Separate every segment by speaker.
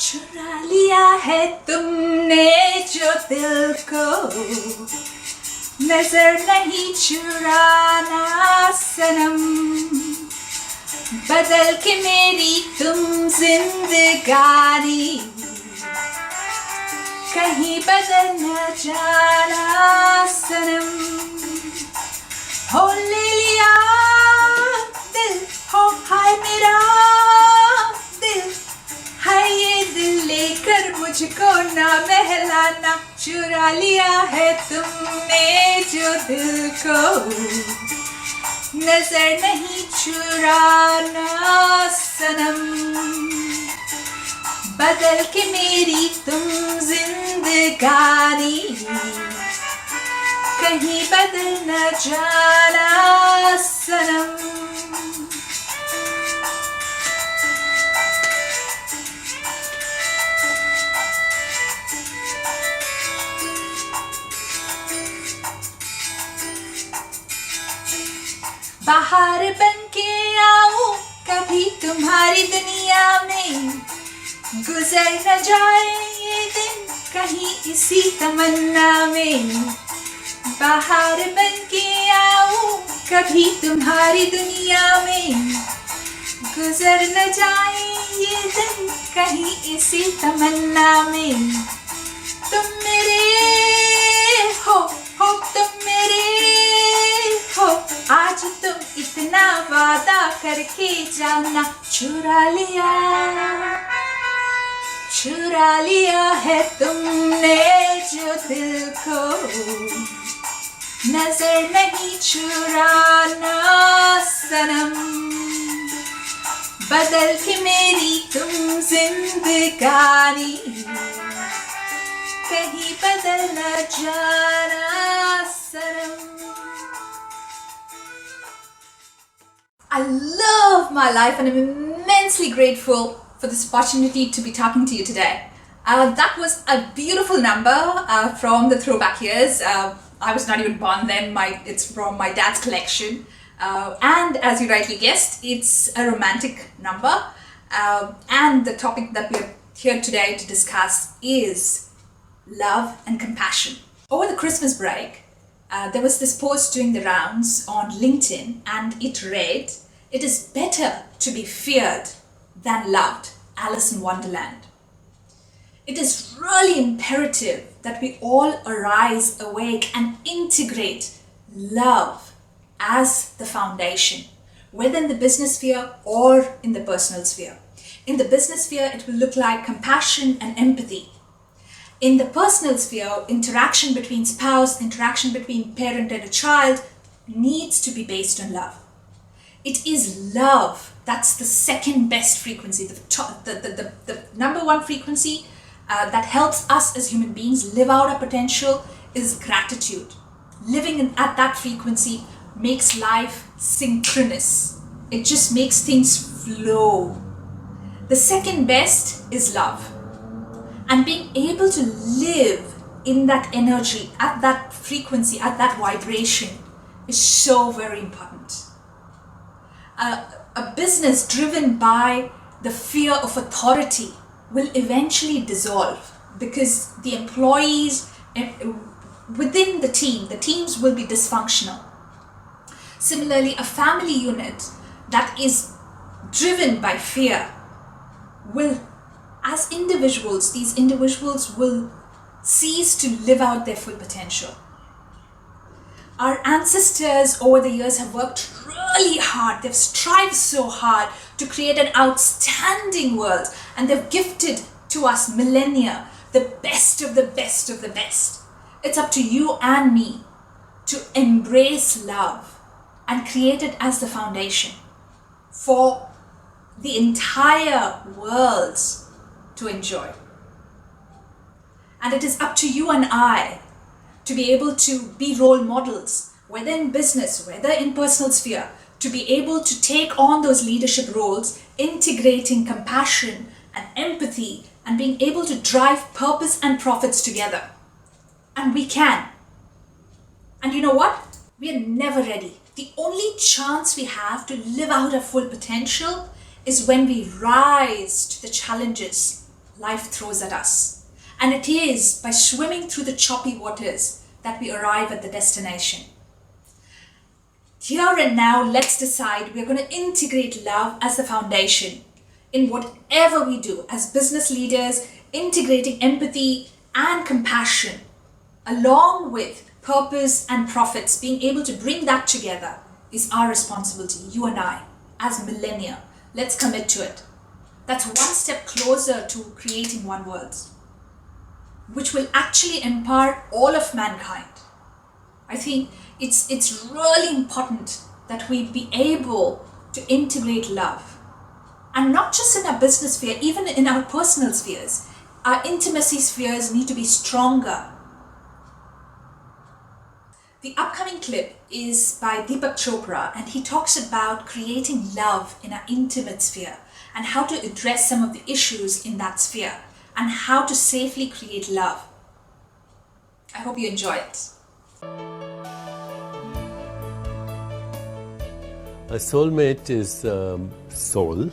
Speaker 1: चुरा लिया है तुमने जो दिल को, नजर नहीं चुराना सनम। बदल के मेरी तुम जिंदगानी, कहीं बदल न जाना सनम। हो ले लिया दिल, हो हाय मेरा दिल, हाय ये दिल लेकर मुझको ना बहलाना। चुरा लिया है तुमने जो दिल को, नजर नहीं चुराना सनम। बदल के मेरी तुम जिंदगानी, कहीं बदल न जाना सनम। बाहर बन के आऊं कभी तुम्हारी दुनिया में, गुजर न जाए ये दिन कहीं इसी तमन्ना में। बाहर बन के आऊं कभी तुम्हारी दुनिया में, गुजर न जाए ये दिन कहीं इसी तमन्ना में। तुम मेरे हो तुम मेरे हो, आज तुम इतना वादा करके जाना। चुरा लिया है तुमने जो दिल को, नजर नहीं चुराना सनम। बदल के मेरी तुम जिंदगानी, कहीं बदल न जाना सनम। I love my life and I'm immensely grateful for this opportunity to be talking to you today. That was a beautiful number from the throwback years. I was not even born then. It's from my dad's collection. And as you rightly guessed, it's a romantic number. And the topic that we're here today to discuss is love and compassion. Over the Christmas break, there was this post doing the rounds on LinkedIn, and it read, "It is better to be feared than loved." Alice in Wonderland. It is really imperative that we all arise, awake, and integrate love as the foundation, whether in the business sphere or in the personal sphere. In the business sphere, it will look like compassion and empathy. In the personal sphere, interaction between spouse, interaction between parent and a child needs to be based on love. It is love that's the second best frequency. The number one frequency that helps us as human beings live out our potential is gratitude. Living at that frequency makes life synchronous. It just makes things flow. The second best is love. And being able to live in that energy, at that frequency, at that vibration is so very important. A business driven by the fear of authority will eventually dissolve because the employees within the teams will be dysfunctional. Similarly, a family unit that is driven by fear will, as individuals, these individuals will cease to live out their full potential. Our ancestors over the years have worked really hard. They've strived so hard to create an outstanding world, and they've gifted to us millennia the best of the best of the best. It's up to you and me to embrace love and create it as the foundation for the entire world to enjoy. And it is up to you and I to be able to be role models, whether in business, whether in personal sphere, to be able to take on those leadership roles, integrating compassion and empathy and being able to drive purpose and profits together. And we can. And you know what? We are never ready. The only chance we have to live out our full potential is when we rise to the challenges, life throws at us. And it is by swimming through the choppy waters that we arrive at the destination. Here and now, let's decide we're going to integrate love as the foundation in whatever we do as business leaders, integrating empathy and compassion, along with purpose and profits. Being able to bring that together is our responsibility, you and I, as Millennial. Let's commit to it. That's one step closer to creating one world, which will actually empower all of mankind. I think it's really important that we be able to integrate love. And not just in our business sphere, even in our personal spheres. Our intimacy spheres need to be stronger. The upcoming clip is by Chura, and he talks about creating love in our intimate sphere and how to address some of the issues in that sphere and how to safely create love. I hope you enjoy it.
Speaker 2: A soulmate is a soul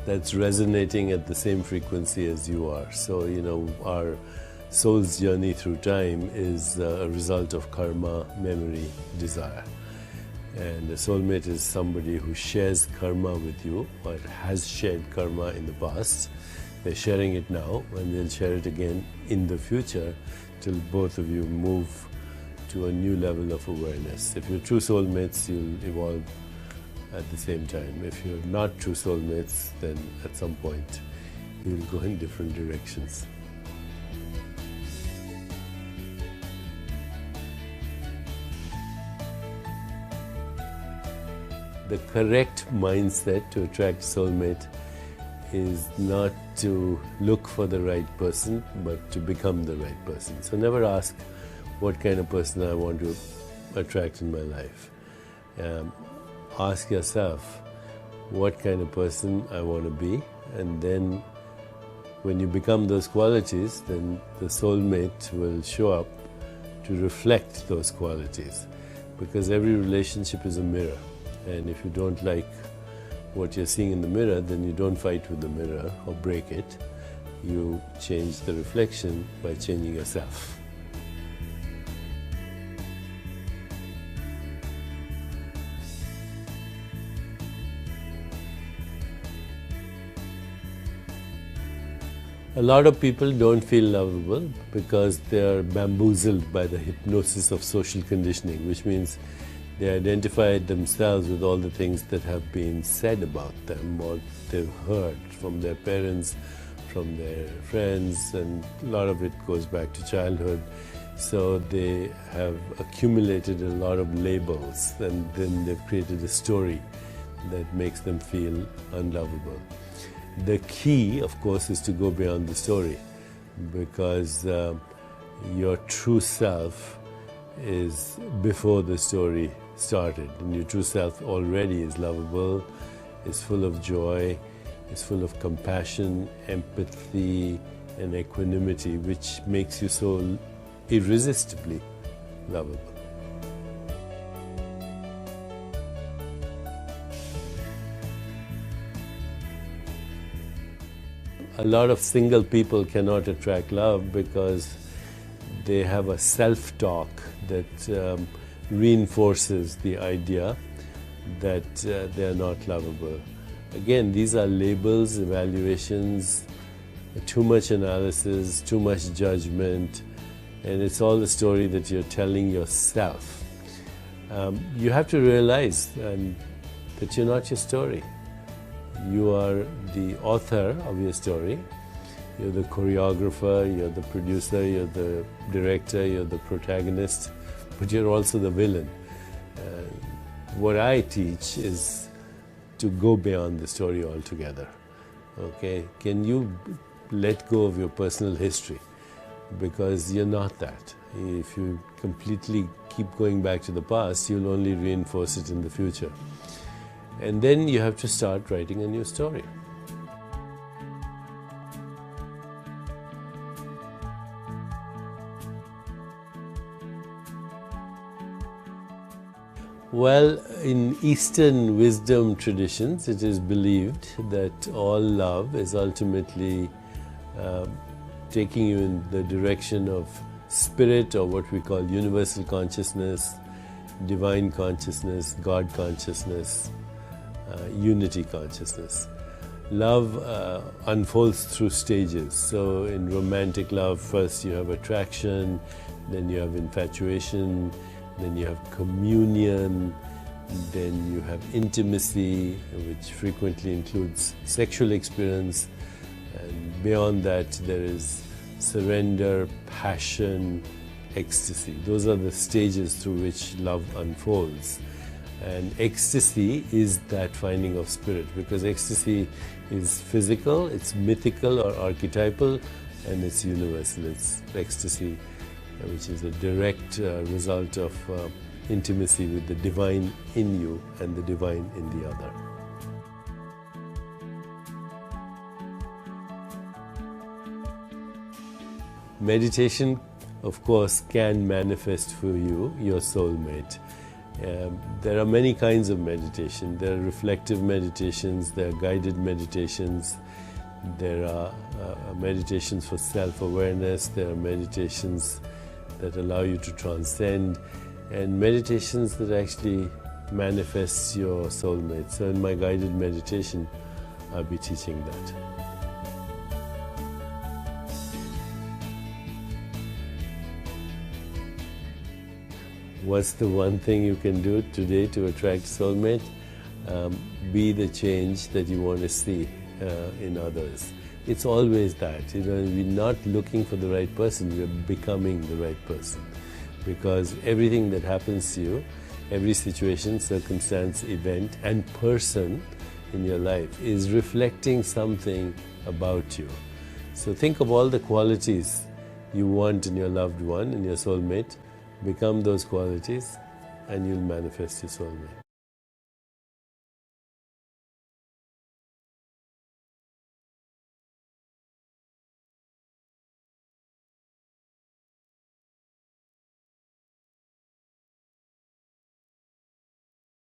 Speaker 2: that's resonating at the same frequency as you are. So, our soul's journey through time is a result of karma, memory, desire. And a soulmate is somebody who shares karma with you or has shared karma in the past. They're sharing it now and they'll share it again in the future till both of you move to a new level of awareness. If you're true soulmates, you'll evolve at the same time. If you're not true soulmates, then at some point you'll go in different directions. The correct mindset to attract soulmate is not to look for the right person, but to become the right person. So never ask what kind of person I want to attract in my life. Ask yourself what kind of person I want to be, and then when you become those qualities, then the soulmate will show up to reflect those qualities, because every relationship is a mirror, and if you don't like what you're seeing in the mirror, then you don't fight with the mirror or break it. You change the reflection by changing yourself. A lot of people don't feel lovable because they are bamboozled by the hypnosis of social conditioning, which means they identify themselves with all the things that have been said about them or they've heard from their parents, from their friends, and a lot of it goes back to childhood. So they have accumulated a lot of labels, and then they've created a story that makes them feel unlovable. The key, of course, is to go beyond the story, because your true self is before the story started, and your true self already is lovable, is full of joy, is full of compassion, empathy, and equanimity, which makes you so irresistibly lovable. A lot of single people cannot attract love because they have a self-talk that reinforces the idea that they are not lovable. Again, these are labels, evaluations, too much analysis, too much judgment, and it's all the story that you're telling yourself. You have to realize that you're not your story. You are the author of your story. You're the choreographer, you're the producer, you're the director, you're the protagonist, but you're also the villain. What I teach is to go beyond the story altogether. Okay? Can you let go of your personal history? Because you're not that. If you completely keep going back to the past, you'll only reinforce it in the future. And then you have to start writing a new story. Well, in Eastern wisdom traditions, it is believed that all love is ultimately taking you in the direction of spirit, or what we call universal consciousness, divine consciousness, God consciousness, unity consciousness. Love unfolds through stages. So in romantic love, first you have attraction, then you have infatuation, then you have communion, then you have intimacy, which frequently includes sexual experience, and beyond that there is surrender, passion, ecstasy. Those are the stages through which love unfolds. And ecstasy is that finding of spirit, because ecstasy is physical, it's mythical or archetypal, and it's universal. It's ecstasy, which is a direct result of intimacy with the divine in you and the divine in the other. Meditation, of course, can manifest for you your soulmate. There are many kinds of meditation. There are reflective meditations, there are guided meditations, there are meditations for self-awareness, there are meditations that allow you to transcend, and meditations that actually manifest your soulmate. So in my guided meditation, I'll be teaching that. What's the one thing you can do today to attract soulmate? Be the change that you want to see in others. It's always that. We're not looking for the right person, we're becoming the right person. Because everything that happens to you, every situation, circumstance, event, and person in your life is reflecting something about you. So think of all the qualities you want in your loved one, in your soulmate. Become those qualities and you'll manifest your soulmate.